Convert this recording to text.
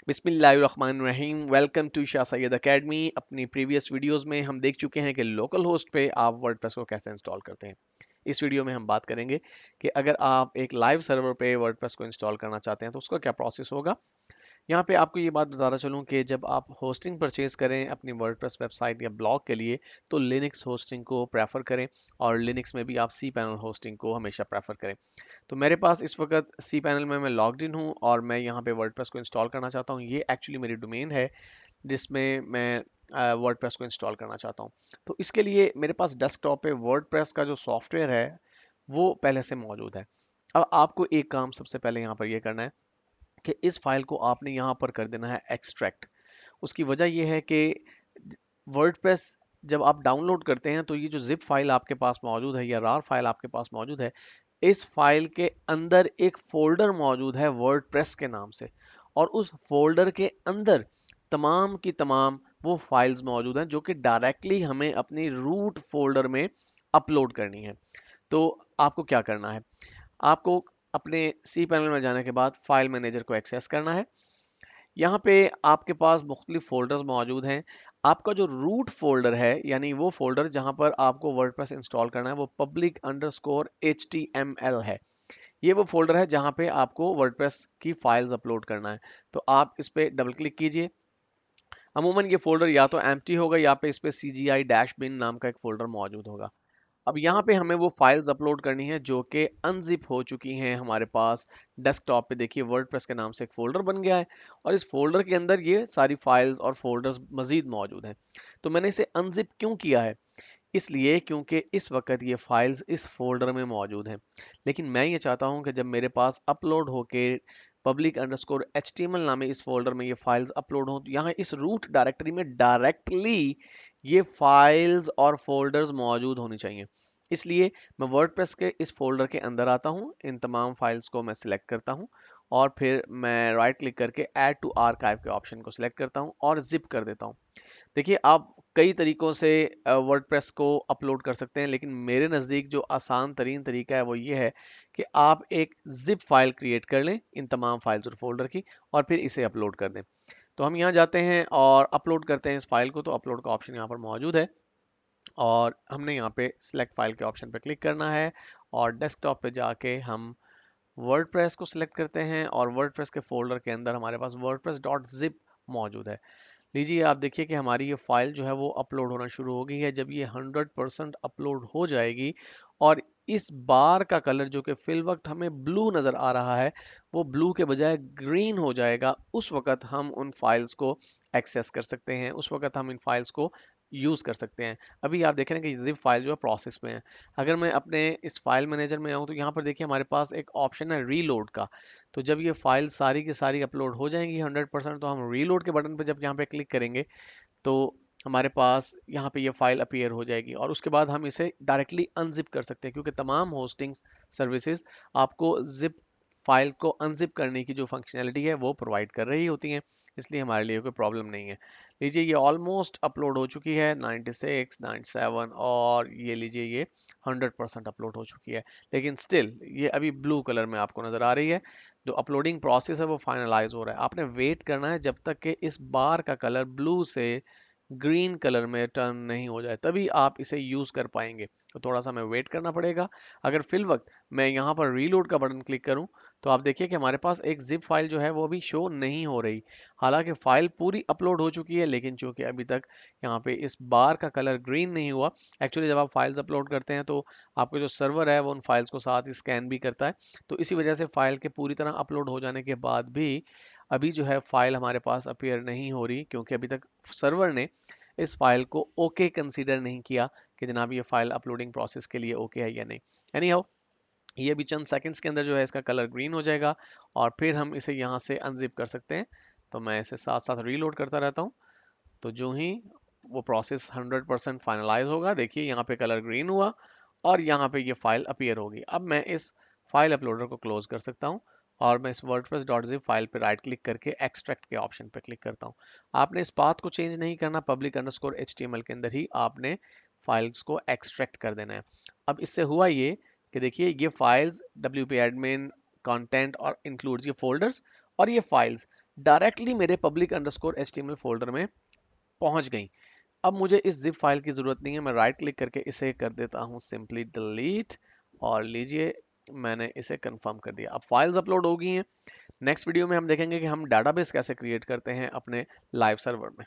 बिस्मिल्लाहिर्रहमानिर्रहीम। Welcome to Shah Syed academy. अपनी previous videos में हम देख चुके हैं कि लोकल होस्ट पे आप वर्डप्रेस को कैसे इंस्टॉल करते हैं। इस वीडियो में हम बात करेंगे कि अगर आप एक लाइव सर्वर पे वर्डप्रेस को इंस्टॉल करना चाहते हैं तो उसका क्या प्रोसेस होगा। यहाँ पे आपको ये बात बताना चलूँ कि जब आप होस्टिंग परचेज करें अपनी वर्डप्रेस वेबसाइट या ब्लॉग के लिए तो लिनक्स होस्टिंग को प्रेफर करें, और लिनक्स में भी आप सी पैनल होस्टिंग को हमेशा प्रेफर करें। तो मेरे पास इस वक्त सी पैनल में मैं लॉग्ड इन हूँ और मैं यहाँ पे वर्डप्रेस को इंस्टॉल करना चाहता हूँ। ये एक्चुअली मेरी डोमेन है जिसमें मैं वर्डप्रेस को इंस्टॉल करना चाहता हूँ। तो इसके लिए मेरे पास डेस्कटॉप पे वर्डप्रेस का जो सॉफ्टवेयर है वो पहले से मौजूद है। अब आपको एक काम सबसे पहले यहाँ पर ये करना है कि इस फाइल को आपने यहाँ पर कर देना है एक्सट्रैक्ट। उसकी वजह यह है कि वर्डप्रेस जब आप डाउनलोड करते हैं तो ये जो जिप फाइल आपके पास मौजूद है या रार फाइल आपके पास मौजूद है, इस फाइल के अंदर एक फोल्डर मौजूद है वर्डप्रेस के नाम से, और उस फोल्डर के अंदर तमाम की तमाम वो फाइल्स मौजूद हैं जो कि डायरेक्टली हमें अपनी रूट फोल्डर में अपलोड करनी है। तो आपको क्या करना है, आपको अपने सी पैनल में जाने के बाद फाइल मैनेजर को एक्सेस करना है। यहाँ पे आपके पास मुख्तलिफ फोल्डर्स मौजूद हैं। आपका जो रूट फोल्डर है यानी वो फोल्डर जहाँ पर आपको वर्डप्रेस इंस्टॉल करना है वो public underscore html है। ये वो फोल्डर है जहाँ पे आपको वर्डप्रेस की फाइल्स अपलोड करना है। तो आप इस पे डबल क्लिक कीजिए। अमूमन ये फोल्डर या तो एम्प्टी होगा या पे इस पे CGI डैश बिन नाम का एक फोल्डर मौजूद होगा। अब यहाँ पे हमें वो फाइल्स अपलोड करनी है जो कि अनजिप हो चुकी हैं हमारे पास। डेस्कटॉप पे देखिए वर्डप्रेस के नाम से एक फोल्डर बन गया है, और इस फोल्डर के अंदर ये सारी फाइल्स और फोल्डर्स मजीद मौजूद हैं। तो मैंने इसे अनजिप क्यों किया है, इसलिए क्योंकि इस वक्त ये फाइल्स इस फोल्डर में मौजूद हैं। लेकिन मैं ये चाहता हूँ कि जब मेरे पास अपलोड होके पब्लिक अंडरस्कोर HTML नामे इस फोल्डर में ये फाइल्स अपलोड हों तो यहाँ इस रूट डायरेक्टरी में डायरेक्टली ये फाइल्स और फोल्डर्स मौजूद होनी चाहिए। इसलिए मैं वर्डप्रेस के इस फोल्डर के अंदर आता हूँ, इन तमाम फाइल्स को मैं सिलेक्ट करता हूँ, और फिर मैं राइट क्लिक करके ऐड टू आर्काइव के ऑप्शन को सिलेक्ट करता हूँ और जिप कर देता हूँ। देखिए आप कई तरीकों से वर्डप्रेस को अपलोड कर सकते हैं, लेकिन मेरे नज़दीक जो आसान तरीन तरीका है वो ये है कि आप एक जिप फाइल क्रिएट कर लें इन तमाम फाइल्स और फोल्डर की, और फिर इसे अपलोड कर दें। तो हम यहाँ जाते हैं और अपलोड करते हैं इस फाइल को। तो अपलोड का ऑप्शन यहाँ पर मौजूद है, और हमने यहाँ पे सिलेक्ट फाइल के ऑप्शन पे क्लिक करना है, और डेस्कटॉप पे जाके हम वर्डप्रेस को सिलेक्ट करते हैं, और वर्डप्रेस के फोल्डर के अंदर हमारे पास वर्डप्रेस डॉट जिप मौजूद है। लीजिए आप देखिए कि हमारी ये फाइल जो है वो अपलोड होना शुरू हो गई है। जब ये 100% अपलोड हो जाएगी और इस बार का कलर जो कि फिल वक्त हमें ब्लू नज़र आ रहा है वो ब्लू के बजाय ग्रीन हो जाएगा, उस वक्त हम उन फाइल्स को एक्सेस कर सकते हैं, उस वक्त हम इन फाइल्स को यूज़ कर सकते हैं। अभी आप देख रहे हैं कि जिप फाइल जो है प्रोसेस में है। अगर मैं अपने इस फाइल मैनेजर में आऊँ तो यहाँ पर देखिए हमारे पास एक ऑप्शन है रीलोड का। तो जब ये फाइल सारी की सारी अपलोड हो जाएंगी 100%, तो हम रीलोड के बटन पर जब यहाँ पे क्लिक करेंगे तो हमारे पास यहाँ पे ये फाइल अपीयर हो जाएगी, और उसके बाद हम इसे डायरेक्टली अनजिप कर सकते हैं, क्योंकि तमाम होस्टिंग सर्विसेज आपको जिप फाइल को अनजिप करने की जो फंक्शनैलिटी है वो प्रोवाइड कर रही होती हैं। इसलिए हमारे लिए कोई प्रॉब्लम नहीं है। लीजिए ये ऑलमोस्ट अपलोड हो चुकी है 96 97, और ये लीजिए ये 100% अपलोड हो चुकी है। लेकिन स्टिल ये अभी ब्लू कलर में आपको नज़र आ रही है। जो अपलोडिंग प्रोसेस है वो फाइनलाइज हो रहा है। आपने वेट करना है जब तक कि इस बार का कलर ब्लू से ग्रीन कलर में टर्न नहीं हो जाए, तभी आप इसे यूज कर पाएंगे। तो थोड़ा सा हमें वेट करना पड़ेगा। अगर फिल वक्त मैं यहाँ पर रीलोड का बटन क्लिक करूँ तो आप देखिए कि हमारे पास एक जिप फाइल जो है वो अभी शो नहीं हो रही। हालांकि फाइल पूरी अपलोड हो चुकी है, लेकिन चूंकि अभी तक यहाँ पे इस बार का कलर ग्रीन नहीं हुआ। एक्चुअली जब आप फाइल्स अपलोड करते हैं तो आपका जो सर्वर है वो उन फाइल्स को साथ ही स्कैन भी करता है। तो इसी वजह से फाइल के पूरी तरह अपलोड हो जाने के बाद भी अभी जो है फाइल हमारे पास अपीयर नहीं हो रही, क्योंकि अभी तक सर्वर ने इस फाइल को ओके कंसीडर नहीं किया कि जनाब ये फाइल अपलोडिंग प्रोसेस के लिए ओके है या नहीं। एनी हाउ ये भी चंद सेकंड्स के अंदर जो है इसका कलर ग्रीन हो जाएगा, और फिर हम इसे यहाँ से अनजिप कर सकते हैं। तो मैं इसे साथ साथ रीलोड करता रहता हूँ। तो जो ही वो प्रोसेस 100% फाइनलाइज होगा, देखिए यहाँ पे कलर ग्रीन हुआ और यहाँ पे ये फाइल अपीयर होगी। अब मैं इस फाइल अपलोडर को क्लोज कर सकता हूँ, और मैं इस wordpress.zip फाइल पे राइट क्लिक करके एक्सट्रैक्ट के ऑप्शन पे क्लिक करता हूँ। आपने इस पाथ को चेंज नहीं करना, public_html के अंदर ही आपने फाइल्स को एक्सट्रैक्ट कर देना है। अब इससे हुआ ये कि देखिए ये फाइल्स wp admin कंटेंट और इंक्लूड्स ये फोल्डर्स और ये फाइल्स डायरेक्टली मेरे पब्लिक अंडरस्कोर HTML फोल्डर में पहुंच गई। अब मुझे इस जिप फाइल की जरूरत नहीं है, मैं राइट क्लिक करके इसे कर देता हूं सिंपली डिलीट, और लीजिए मैंने इसे कंफर्म कर दिया। अब फाइल्स अपलोड हो गई हैं। नेक्स्ट वीडियो में हम देखेंगे कि हम डाटाबेस कैसे क्रिएट करते हैं अपने लाइव सर्वर में।